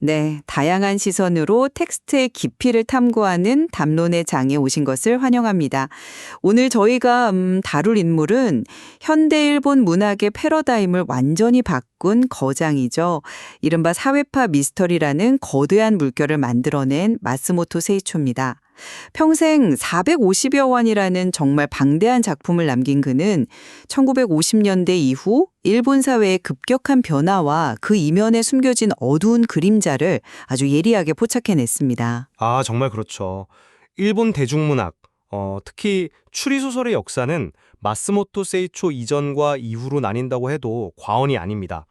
네, 다양한 시선으로 텍스트의 깊이를 탐구하는 담론의 장에 오신 것을 환영합니다. 오늘 저희가 다룰 인물은 현대 일본 문학의 패러다임을 완전히 바꾼 거장이죠. 이른바 사회파 미스터리라는 거대한 물결을 만들어낸 마스모토 세이초입니다. 평생 450여 권이라는 정말 방대한 작품을 남긴 그는 1950년대 이후 일본 사회의 급격한 변화와 그 이면에 숨겨진 어두운 그림자를 아주 예리하게 포착해냈습니다. 아, 정말 그렇죠. 일본 대중문학, 특히 추리소설의 역사는 마스모토 세이초 이전과 이후로 나뉜다고 해도 과언이 아닙니다.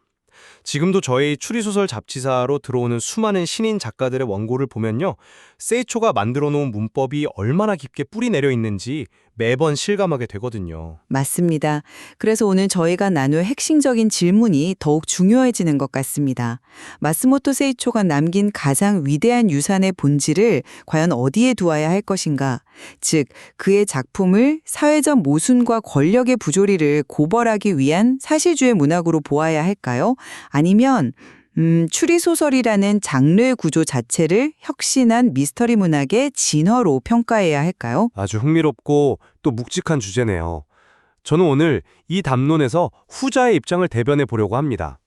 지금도 저희 추리소설 잡지사로 들어오는 수많은 신인 작가들의 원고를 보면요. 세이초가 만들어 놓은 문법이 얼마나 깊게 뿌리 내려 있는지 매번 실감하게 되거든요. 맞습니다. 그래서 오늘 저희가 나눌 핵심적인 질문이 더욱 중요해지는 것 같습니다. 마스모토 세이초가 남긴 가장 위대한 유산의 본질을 과연 어디에 두어야 할 것인가? 즉, 그의 작품을 사회적 모순과 권력의 부조리를 고발하기 위한 사실주의 문학으로 보아야 할까요? 아니면 추리소설이라는 장르의 구조 자체를 혁신한 미스터리 문학의 진화로 평가해야 할까요? 아주 흥미롭고 또 묵직한 주제네요. 저는 오늘 이 담론에서 후자의 입장을 대변해 보려고 합니다.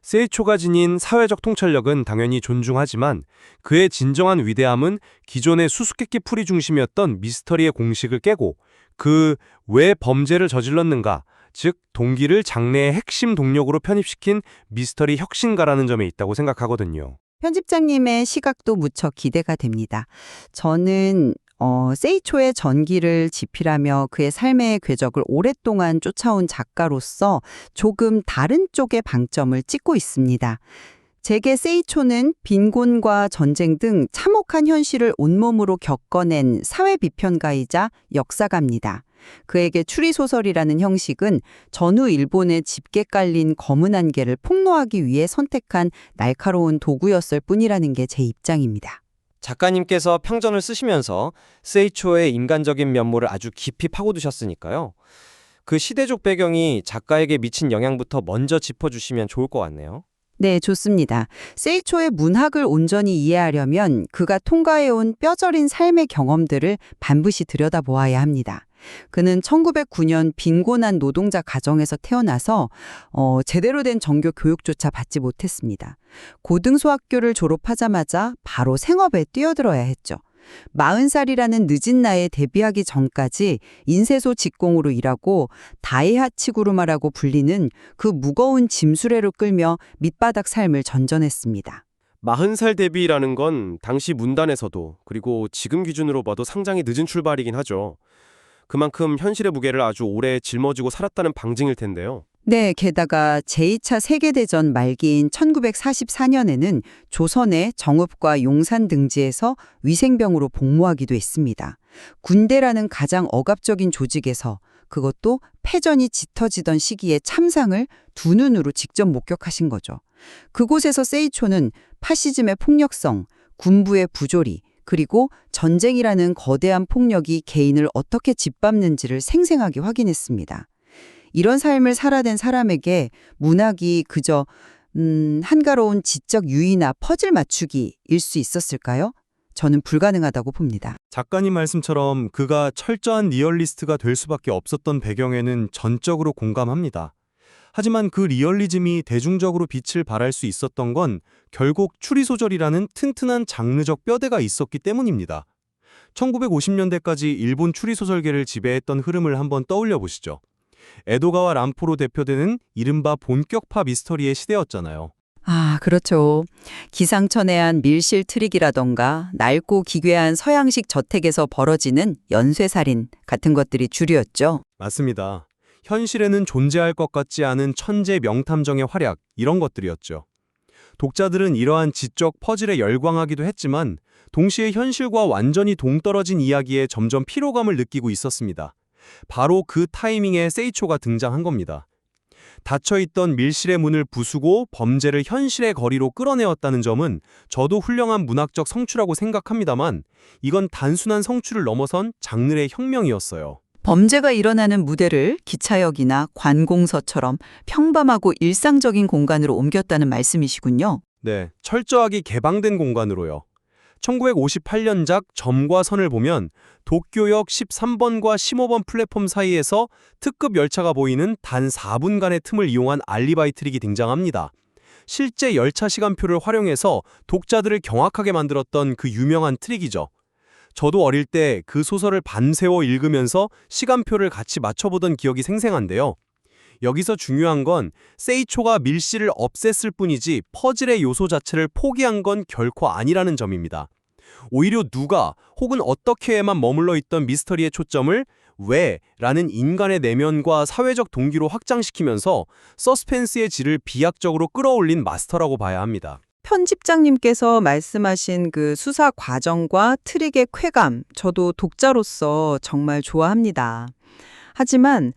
세이초가 지닌 사회적 통찰력은 당연히 존중하지만 그의 진정한 위대함은 기존의 수수께끼 풀이 중심이었던 미스터리의 공식을 깨고 그 왜 범죄를 저질렀는가, 즉 동기를 장래의 핵심 동력으로 편입시킨 미스터리 혁신가라는 점에 있다고 생각하거든요. 편집장님의 시각도 무척 기대가 됩니다. 저는 세이초의 전기를 지필하며 그의 삶의 궤적을 오랫동안 쫓아온 작가로서 조금 다른 쪽의 방점을 찍고 있습니다. 제게 세이초는 빈곤과 전쟁 등 참혹한 현실을 온몸으로 겪어낸 사회 비평가이자 역사가입니다. 그에게 추리소설이라는 형식은 전후 일본의 짙게 깔린 검은 안개를 폭로하기 위해 선택한 날카로운 도구였을 뿐이라는 게 제 입장입니다. 작가님께서 평전을 쓰시면서 세이초의 인간적인 면모를 아주 깊이 파고드셨으니까요. 그 시대적 배경이 작가에게 미친 영향부터 먼저 짚어주시면 좋을 것 같네요. 네, 좋습니다. 세이초의 문학을 온전히 이해하려면 그가 통과해온 뼈저린 삶의 경험들을 반드시 들여다보아야 합니다. 그는 1909년 빈곤한 노동자 가정에서 태어나서 제대로 된 정규 교육조차 받지 못했습니다. 고등소학교를 졸업하자마자 바로 생업에 뛰어들어야 했죠. 40살이라는 늦은 나이에 데뷔하기 전까지 인쇄소 직공으로 일하고 다이하치구루마라고 불리는 그 무거운 짐수레로 끌며 밑바닥 삶을 전전했습니다. 40살 데뷔라는 건 당시 문단에서도 그리고 지금 기준으로 봐도 상당히 늦은 출발이긴 하죠. 그만큼 현실의 무게를 아주 오래 짊어지고 살았다는 방증일 텐데요. 네, 게다가 제2차 세계대전 말기인 1944년에는 조선의 정읍과 용산 등지에서 위생병으로 복무하기도 했습니다. 군대라는 가장 억압적인 조직에서 그것도 패전이 짙어지던 시기에 참상을 두 눈으로 직접 목격하신 거죠. 그곳에서 세이초는 파시즘의 폭력성, 군부의 부조리, 그리고 전쟁이라는 거대한 폭력이 개인을 어떻게 짓밟는지를 생생하게 확인했습니다. 이런 삶을 살아낸 사람에게 문학이 그저 한가로운 지적 유의나 퍼즐 맞추기일 수 있었을까요? 저는 불가능하다고 봅니다. 작가님 말씀처럼 그가 철저한 리얼리스트가 될 수밖에 없었던 배경에는 전적으로 공감합니다. 하지만 그 리얼리즘이 대중적으로 빛을 발할 수 있었던 건 결국 추리소설이라는 튼튼한 장르적 뼈대가 있었기 때문입니다. 1950년대까지 일본 추리소설계를 지배했던 흐름을 한번 떠올려 보시죠. 에도가와 람포로 대표되는 이른바 본격파 미스터리의 시대였잖아요. 아, 그렇죠. 기상천외한 밀실 트릭이라던가 낡고 기괴한 서양식 저택에서 벌어지는 연쇄살인 같은 것들이 주류였죠. 맞습니다. 현실에는 존재할 것 같지 않은 천재 명탐정의 활약, 이런 것들이었죠. 독자들은 이러한 지적 퍼즐에 열광하기도 했지만 동시에 현실과 완전히 동떨어진 이야기에 점점 피로감을 느끼고 있었습니다. 바로 그 타이밍에 세이초가 등장한 겁니다. 닫혀있던 밀실의 문을 부수고 범죄를 현실의 거리로 끌어내었다는 점은 저도 훌륭한 문학적 성취라고 생각합니다만 이건 단순한 성취를 넘어선 장르의 혁명이었어요. 범죄가 일어나는 무대를 기차역이나 관공서처럼 평범하고 일상적인 공간으로 옮겼다는 말씀이시군요. 네, 철저하게 개방된 공간으로요. 1958년작 점과 선을 보면 도쿄역 13번과 15번 플랫폼 사이에서 특급 열차가 보이는 단 4분간의 틈을 이용한 알리바이 트릭이 등장합니다. 실제 열차 시간표를 활용해서 독자들을 경악하게 만들었던 그 유명한 트릭이죠. 저도 어릴 때 그 소설을 밤새워 읽으면서 시간표를 같이 맞춰보던 기억이 생생한데요. 여기서 중요한 건 세이초가 밀씨를 없앴을 뿐이지 퍼즐의 요소 자체를 포기한 건 결코 아니라는 점입니다. 오히려 누가 혹은 어떻게에만 머물러 있던 미스터리의 초점을 왜? 라는 인간의 내면과 사회적 동기로 확장시키면서 서스펜스의 질을 비약적으로 끌어올린 마스터라고 봐야 합니다. 편집장님께서 말씀하신 그 수사 과정과 트릭의 쾌감, 저도 독자로서 정말 좋아합니다. 하지만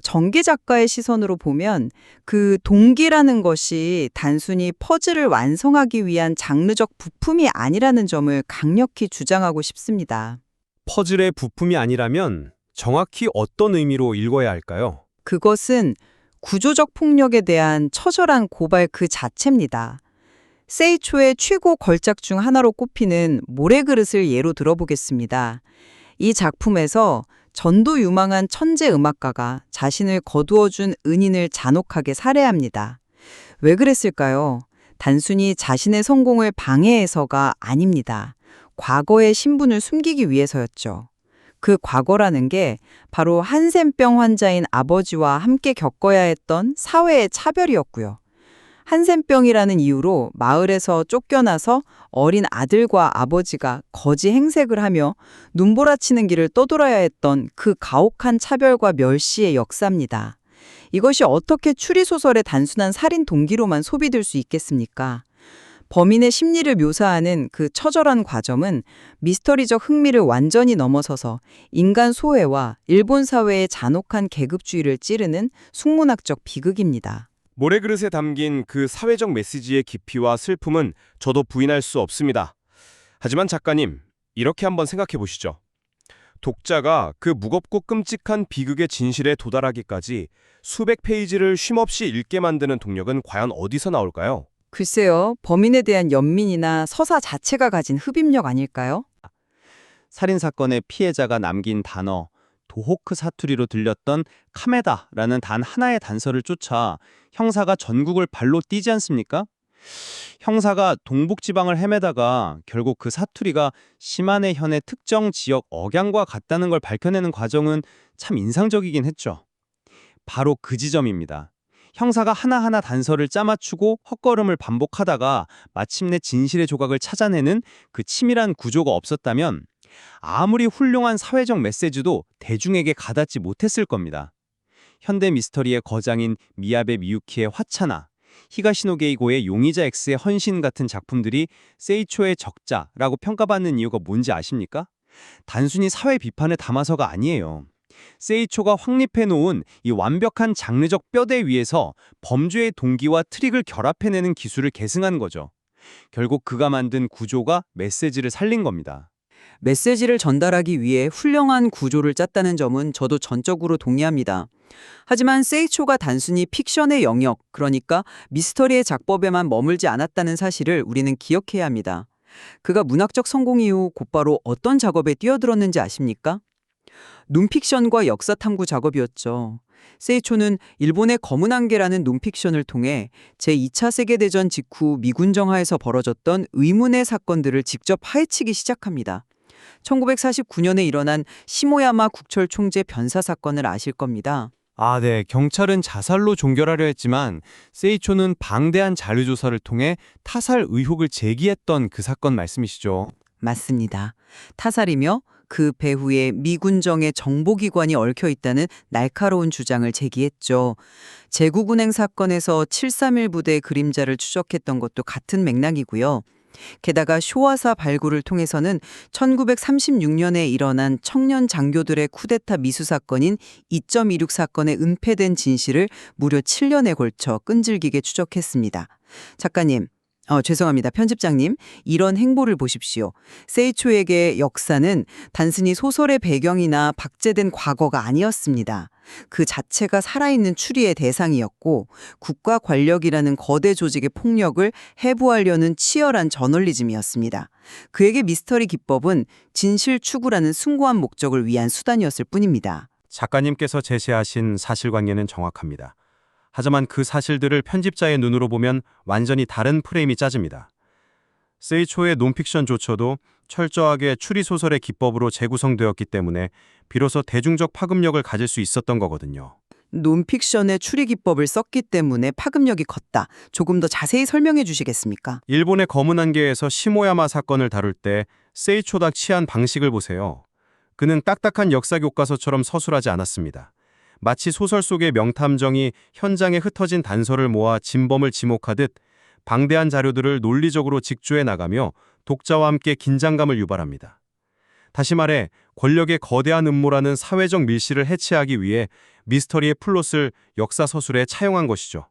전기 작가의 시선으로 보면 그 동기라는 것이 단순히 퍼즐을 완성하기 위한 장르적 부품이 아니라는 점을 강력히 주장하고 싶습니다. 퍼즐의 부품이 아니라면 정확히 어떤 의미로 읽어야 할까요? 그것은 구조적 폭력에 대한 처절한 고발 그 자체입니다. 세이초의 최고 걸작 중 하나로 꼽히는 모래그릇을 예로 들어보겠습니다. 이 작품에서 전도 유망한 천재 음악가가 자신을 거두어준 은인을 잔혹하게 살해합니다. 왜 그랬을까요? 단순히 자신의 성공을 방해해서가 아닙니다. 과거의 신분을 숨기기 위해서였죠. 그 과거라는 게 바로 한센병 환자인 아버지와 함께 겪어야 했던 사회의 차별이었고요. 한센병이라는 이유로 마을에서 쫓겨나서 어린 아들과 아버지가 거지 행색을 하며 눈보라치는 길을 떠돌아야 했던 그 가혹한 차별과 멸시의 역사입니다. 이것이 어떻게 추리소설의 단순한 살인 동기로만 소비될 수 있겠습니까? 범인의 심리를 묘사하는 그 처절한 과정은 미스터리적 흥미를 완전히 넘어서서 인간 소외와 일본 사회의 잔혹한 계급주의를 찌르는 숙문학적 비극입니다. 모래그릇에 담긴 그 사회적 메시지의 깊이와 슬픔은 저도 부인할 수 없습니다. 하지만 작가님, 이렇게 한번 생각해 보시죠. 독자가 그 무겁고 끔찍한 비극의 진실에 도달하기까지 수백 페이지를 쉼없이 읽게 만드는 동력은 과연 어디서 나올까요? 글쎄요, 범인에 대한 연민이나 서사 자체가 가진 흡입력 아닐까요? 살인사건의 피해자가 남긴 단어, 도호크 사투리로 들렸던 카메다라는 단 하나의 단서를 쫓아 형사가 전국을 발로 뛰지 않습니까? 형사가 동북지방을 헤매다가 결국 그 사투리가 시마네 현의 특정 지역 억양과 같다는 걸 밝혀내는 과정은 참 인상적이긴 했죠. 바로 그 지점입니다. 형사가 하나하나 단서를 짜맞추고 헛걸음을 반복하다가 마침내 진실의 조각을 찾아내는 그 치밀한 구조가 없었다면 아무리 훌륭한 사회적 메시지도 대중에게 가닿지 못했을 겁니다. 현대 미스터리의 거장인 미야베 미유키의 화차나 히가시노 게이고의 용의자 X의 헌신 같은 작품들이 세이초의 적자라고 평가받는 이유가 뭔지 아십니까? 단순히 사회 비판을 담아서가 아니에요. 세이초가 확립해놓은 이 완벽한 장르적 뼈대 위에서 범죄의 동기와 트릭을 결합해내는 기술을 계승한 거죠. 결국 그가 만든 구조가 메시지를 살린 겁니다. 메시지를 전달하기 위해 훌륭한 구조를 짰다는 점은 저도 전적으로 동의합니다. 하지만 세이초가 단순히 픽션의 영역, 그러니까 미스터리의 작법에만 머물지 않았다는 사실을 우리는 기억해야 합니다. 그가 문학적 성공 이후 곧바로 어떤 작업에 뛰어들었는지 아십니까? 논픽션과 역사탐구 작업이었죠. 세이초는 일본의 검은 안개라는 논픽션을 통해 제2차 세계대전 직후 미군 정하에서 벌어졌던 의문의 사건들을 직접 파헤치기 시작합니다. 1949년에 일어난 시모야마 국철 총재 변사 사건을 아실 겁니다. 네. 경찰은 자살로 종결하려 했지만 세이초는 방대한 자료조사를 통해 타살 의혹을 제기했던 그 사건 말씀이시죠. 맞습니다. 타살이며 그 배후에 미군정의 정보기관이 얽혀 있다는 날카로운 주장을 제기했죠. 제국운행 사건에서 731 부대의 그림자를 추적했던 것도 같은 맥락이고요. 게다가 쇼와사 발굴을 통해서는 1936년에 일어난 청년 장교들의 쿠데타 미수 사건인 2.26 사건의 은폐된 진실을 무려 7년에 걸쳐 끈질기게 추적했습니다. 작가님, 죄송합니다. 편집장님, 이런 행보를 보십시오. 세이초에게 역사는 단순히 소설의 배경이나 박제된 과거가 아니었습니다. 그 자체가 살아있는 추리의 대상이었고 국가 권력이라는 거대 조직의 폭력을 해부하려는 치열한 저널리즘이었습니다. 그에게 미스터리 기법은 진실 추구라는 숭고한 목적을 위한 수단이었을 뿐입니다. 작가님께서 제시하신 사실관계는 정확합니다. 하지만 그 사실들을 편집자의 눈으로 보면 완전히 다른 프레임이 짜집니다. 세이초의 논픽션조차도 철저하게 추리소설의 기법으로 재구성되었기 때문에 비로소 대중적 파급력을 가질 수 있었던 거거든요. 논픽션의 추리 기법을 썼기 때문에 파급력이 컸다. 조금 더 자세히 설명해 주시겠습니까? 일본의 검은 안개에서 시모야마 사건을 다룰 때 세이초가 취한 방식을 보세요. 그는 딱딱한 역사 교과서처럼 서술하지 않았습니다. 마치 소설 속의 명탐정이 현장에 흩어진 단서를 모아 진범을 지목하듯 방대한 자료들을 논리적으로 직조해 나가며 독자와 함께 긴장감을 유발합니다. 다시 말해 권력의 거대한 음모라는 사회적 밀실을 해체하기 위해 미스터리의 플롯을 역사 서술에 차용한 것이죠.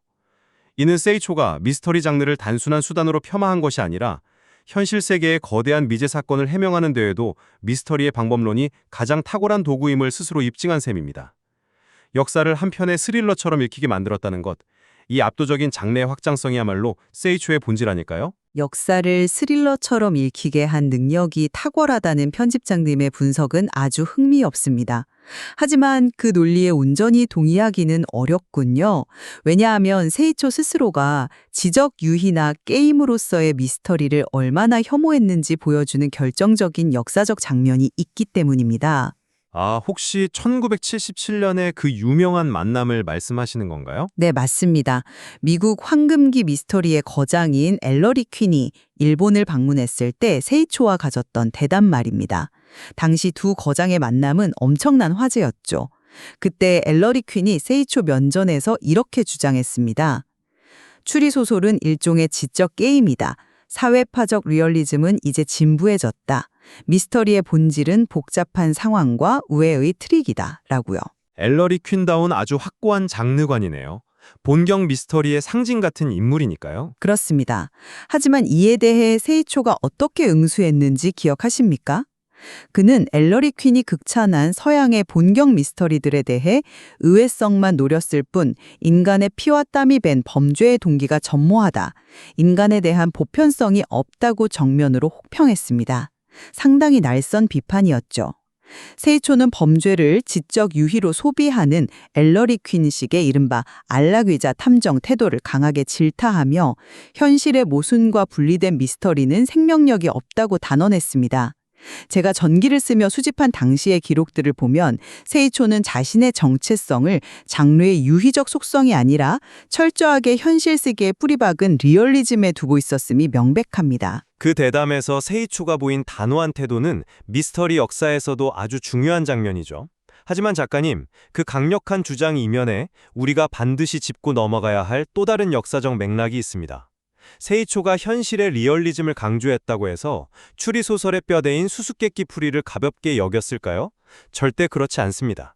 이는 세이초가 미스터리 장르를 단순한 수단으로 폄하한 것이 아니라 현실 세계의 거대한 미제 사건을 해명하는 데에도 미스터리의 방법론이 가장 탁월한 도구임을 스스로 입증한 셈입니다. 역사를 한 편의 스릴러처럼 읽히게 만들었다는 것, 이 압도적인 장르의 확장성이야말로 세이초의 본질 아닐까요? 역사를 스릴러처럼 읽히게 한 능력이 탁월하다는 편집장님의 분석은 아주 흥미롭습니다. 하지만 그 논리에 온전히 동의하기는 어렵군요. 왜냐하면 세이초 스스로가 지적 유희나 게임으로서의 미스터리를 얼마나 혐오했는지 보여주는 결정적인 역사적 장면이 있기 때문입니다. 아, 혹시 1977년의 그 유명한 만남을 말씀하시는 건가요? 네, 맞습니다. 미국 황금기 미스터리의 거장인 엘러리 퀸이 일본을 방문했을 때 세이초와 가졌던 대담 말입니다. 당시 두 거장의 만남은 엄청난 화제였죠. 그때 엘러리 퀸이 세이초 면전에서 이렇게 주장했습니다. 추리소설은 일종의 지적 게임이다. 사회파적 리얼리즘은 이제 진부해졌다. 미스터리의 본질은 복잡한 상황과 우애의 트릭이다. 라고요. 엘러리 퀸다운 아주 확고한 장르관이네요. 본경 미스터리의 상징 같은 인물이니까요. 그렇습니다. 하지만 이에 대해 세이초가 어떻게 응수했는지 기억하십니까? 그는 엘러리 퀸이 극찬한 서양의 본경 미스터리들에 대해 의외성만 노렸을 뿐 인간의 피와 땀이 밴 범죄의 동기가 전무하다. 인간에 대한 보편성이 없다고 정면으로 혹평했습니다. 상당히 날선 비판이었죠. 세이초는 범죄를 지적 유희로 소비하는 엘러리 퀸식의 이른바 안락의자 탐정 태도를 강하게 질타하며 현실의 모순과 분리된 미스터리는 생명력이 없다고 단언했습니다. 제가 전기를 쓰며 수집한 당시의 기록들을 보면 세이초는 자신의 정체성을 장르의 유희적 속성이 아니라 철저하게 현실 세계에 뿌리박은 리얼리즘에 두고 있었음이 명백합니다. 그 대담에서 세이초가 보인 단호한 태도는 미스터리 역사에서도 아주 중요한 장면이죠. 하지만 작가님, 그 강력한 주장 이면에 우리가 반드시 짚고 넘어가야 할 또 다른 역사적 맥락이 있습니다. 세이초가 현실의 리얼리즘을 강조했다고 해서 추리소설의 뼈대인 수수께끼 풀이를 가볍게 여겼을까요? 절대 그렇지 않습니다.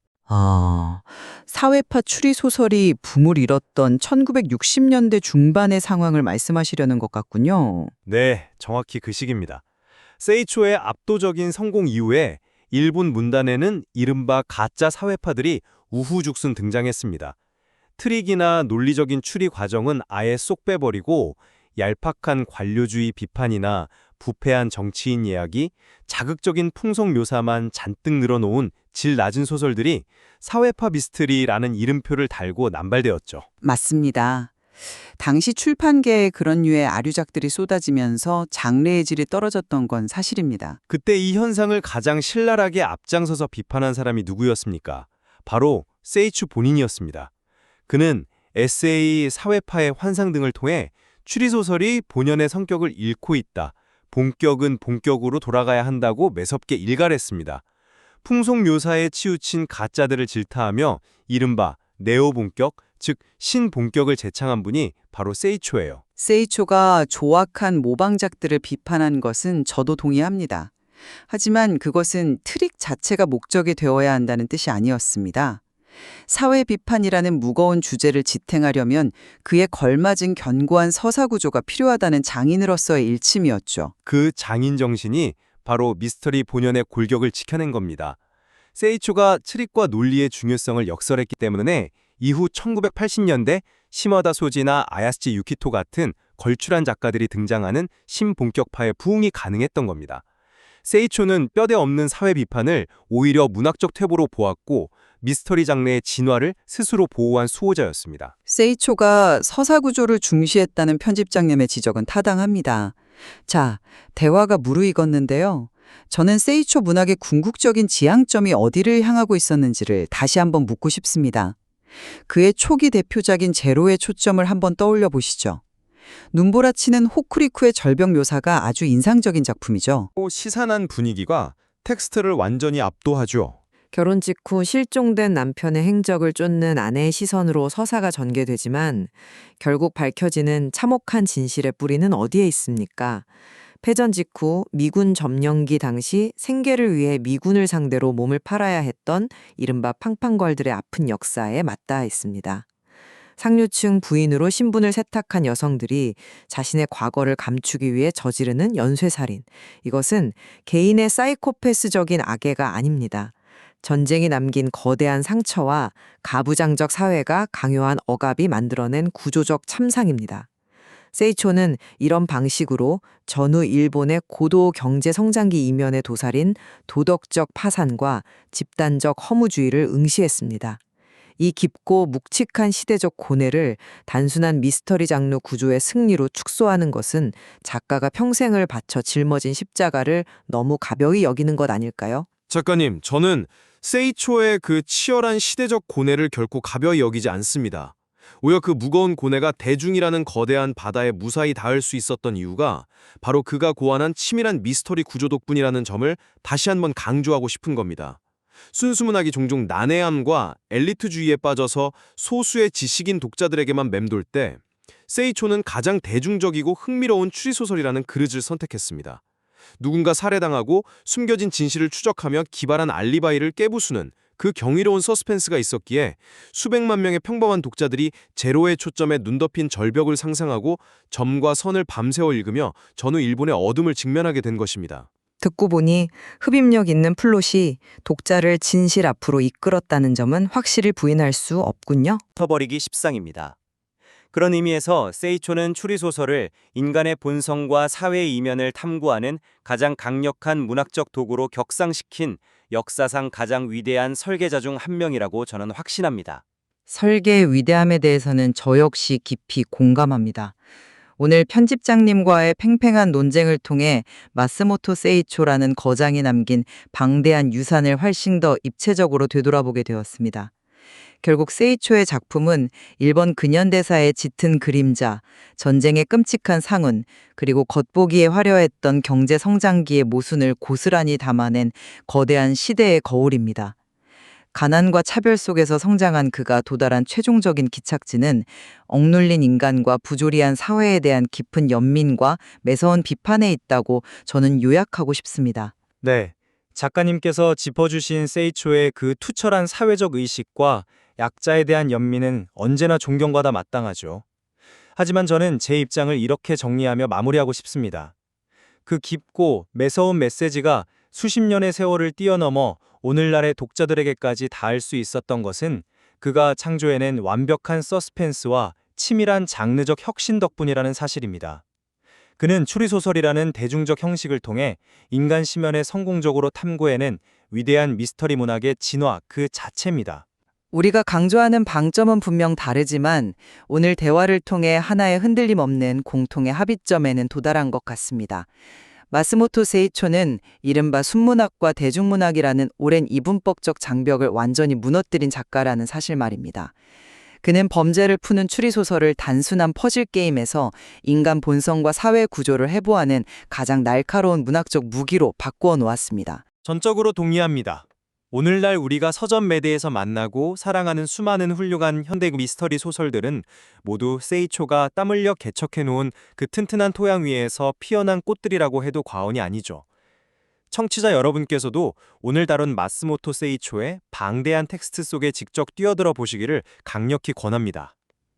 사회파 추리소설이 붐을 일었던 1960년대 중반의 상황을 말씀하시려는 것 같군요. 네, 정확히 그 시기입니다. 세이초의 압도적인 성공 이후에 일본 문단에는 이른바 가짜 사회파들이 우후죽순 등장했습니다. 트릭이나 논리적인 추리 과정은 아예 쏙 빼버리고 얄팍한 관료주의 비판이나 부패한 정치인 이야기, 자극적인 풍속 묘사만 잔뜩 늘어놓은 질 낮은 소설들이 사회파 미스터리라는 이름표를 달고 남발되었죠. 맞습니다. 당시 출판계에 그런 류의 아류작들이 쏟아지면서 장르의 질이 떨어졌던 건 사실입니다. 그때 이 현상을 가장 신랄하게 앞장서서 비판한 사람이 누구였습니까? 바로 세이초 본인이었습니다. 그는 에세이, 사회파의 환상 등을 통해 추리소설이 본연의 성격을 잃고 있다. 본격은 본격으로 돌아가야 한다고 매섭게 일갈했습니다. 풍속 묘사에 치우친 가짜들을 질타하며 이른바 네오본격, 즉 신본격을 제창한 분이 바로 세이초예요. 세이초가 조악한 모방작들을 비판한 것은 저도 동의합니다. 하지만 그것은 트릭 자체가 목적이 되어야 한다는 뜻이 아니었습니다. 사회 비판이라는 무거운 주제를 지탱하려면 그에 걸맞은 견고한 서사 구조가 필요하다는 장인으로서의 일침이었죠. 그 장인 정신이 바로 미스터리 본연의 골격을 지켜낸 겁니다. 세이초가 트릭과 논리의 중요성을 역설했기 때문에 이후 1980년대 시마다 소지나 아야스지 유키토 같은 걸출한 작가들이 등장하는 신본격파의 부흥이 가능했던 겁니다. 세이초는 뼈대 없는 사회 비판을 오히려 문학적 퇴보로 보았고 미스터리 장르의 진화를 스스로 보호한 수호자였습니다. 세이초가 서사 구조를 중시했다는 편집장님의 지적은 타당합니다. 자, 대화가 무르익었는데요. 저는 세이초 문학의 궁극적인 지향점이 어디를 향하고 있었는지를 다시 한번 묻고 싶습니다. 그의 초기 대표작인 제로의 초점을 한번 떠올려 보시죠. 눈보라치는 호쿠리쿠의 절벽 묘사가 아주 인상적인 작품이죠. 시산한 분위기가 텍스트를 완전히 압도하죠. 결혼 직후 실종된 남편의 행적을 쫓는 아내의 시선으로 서사가 전개되지만 결국 밝혀지는 참혹한 진실의 뿌리는 어디에 있습니까? 패전 직후 미군 점령기 당시 생계를 위해 미군을 상대로 몸을 팔아야 했던 이른바 팡팡걸들의 아픈 역사에 맞닿아 있습니다. 상류층 부인으로 신분을 세탁한 여성들이 자신의 과거를 감추기 위해 저지르는 연쇄살인. 이것은 개인의 사이코패스적인 악애가 아닙니다. 전쟁이 남긴 거대한 상처와 가부장적 사회가 강요한 억압이 만들어낸 구조적 참상입니다. 세이초는 이런 방식으로 전후 일본의 고도 경제 성장기 이면에 도사린 도덕적 파산과 집단적 허무주의를 응시했습니다. 이 깊고 묵직한 시대적 고뇌를 단순한 미스터리 장르 구조의 승리로 축소하는 것은 작가가 평생을 바쳐 짊어진 십자가를 너무 가벼이 여기는 것 아닐까요? 작가님, 저는 세이초의 그 치열한 시대적 고뇌를 결코 가벼이 여기지 않습니다. 오히려 그 무거운 고뇌가 대중이라는 거대한 바다에 무사히 닿을 수 있었던 이유가 바로 그가 고안한 치밀한 미스터리 구조 덕분이라는 점을 다시 한번 강조하고 싶은 겁니다. 순수문학이 종종 난해함과 엘리트주의에 빠져서 소수의 지식인 독자들에게만 맴돌 때 세이초는 가장 대중적이고 흥미로운 추리소설이라는 그릇을 선택했습니다. 누군가 살해당하고 숨겨진 진실을 추적하며 기발한 알리바이를 깨부수는 그 경이로운 서스펜스가 있었기에 수백만 명의 평범한 독자들이 제로의 초점에 눈 덮인 절벽을 상상하고 점과 선을 밤새워 읽으며 전후 일본의 어둠을 직면하게 된 것입니다. 듣고 보니 흡입력 있는 플롯이 독자를 진실 앞으로 이끌었다는 점은 확실히 부인할 수 없군요. 터버리기 십상입니다. 그런 의미에서 세이초는 추리소설을 인간의 본성과 사회의 이면을 탐구하는 가장 강력한 문학적 도구로 격상시킨 역사상 가장 위대한 설계자 중 한 명이라고 저는 확신합니다. 설계의 위대함에 대해서는 저 역시 깊이 공감합니다. 오늘 편집장님과의 팽팽한 논쟁을 통해 마스모토 세이초라는 거장이 남긴 방대한 유산을 훨씬 더 입체적으로 되돌아보게 되었습니다. 결국 세이초의 작품은 일본 근현대사의 짙은 그림자, 전쟁의 끔찍한 상흔, 그리고 겉보기에 화려했던 경제 성장기의 모순을 고스란히 담아낸 거대한 시대의 거울입니다. 가난과 차별 속에서 성장한 그가 도달한 최종적인 기착지는 억눌린 인간과 부조리한 사회에 대한 깊은 연민과 매서운 비판에 있다고 저는 요약하고 싶습니다. 네, 작가님께서 짚어주신 세이초의 그 투철한 사회적 의식과 약자에 대한 연민은 언제나 존경받아 마땅하죠. 하지만 저는 제 입장을 이렇게 정리하며 마무리하고 싶습니다. 그 깊고 매서운 메시지가 수십 년의 세월을 뛰어넘어 오늘날의 독자들에게까지 닿을 수 있었던 것은 그가 창조해낸 완벽한 서스펜스와 치밀한 장르적 혁신 덕분이라는 사실입니다. 그는 추리소설이라는 대중적 형식을 통해 인간 심연을 성공적으로 탐구해낸 위대한 미스터리 문학의 진화 그 자체입니다. 우리가 강조하는 방점은 분명 다르지만 오늘 대화를 통해 하나의 흔들림 없는 공통의 합의점에는 도달한 것 같습니다. 마스모토 세이초는 이른바 순문학과 대중문학이라는 오랜 이분법적 장벽을 완전히 무너뜨린 작가라는 사실 말입니다. 그는 범죄를 푸는 추리소설을 단순한 퍼즐 게임에서 인간 본성과 사회 구조를 해부하는 가장 날카로운 문학적 무기로 바꾸어 놓았습니다. 전적으로 동의합니다. 오늘날 우리가 서점 매대에서 만나고 사랑하는 수많은 훌륭한 현대 미스터리 소설들은 모두 세이초가 땀 흘려 개척해놓은 그 튼튼한 토양 위에서 피어난 꽃들이라고 해도 과언이 아니죠. 청취자 여러분께서도 오늘 다룬 마스모토 세이초의 방대한 텍스트 속에 직접 뛰어들어 보시기를 강력히 권합니다.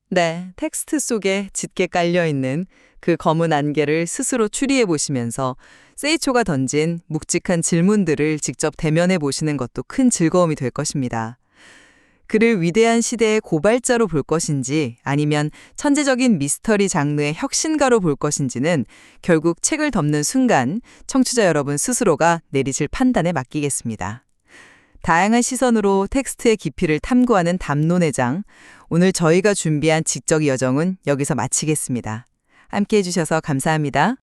네, 텍스트 속에 짙게 깔려있는 그 검은 안개를 스스로 추리해 보시면서 세이초가 던진 묵직한 질문들을 직접 대면해 보시는 것도 큰 즐거움이 될 것입니다. 그를 위대한 시대의 고발자로 볼 것인지 아니면 천재적인 미스터리 장르의 혁신가로 볼 것인지는 결국 책을 덮는 순간 청취자 여러분 스스로가 내리실 판단에 맡기겠습니다. 다양한 시선으로 텍스트의 깊이를 탐구하는 담론의 장, 오늘 저희가 준비한 지적 여정은 여기서 마치겠습니다. 함께해 주셔서 감사합니다.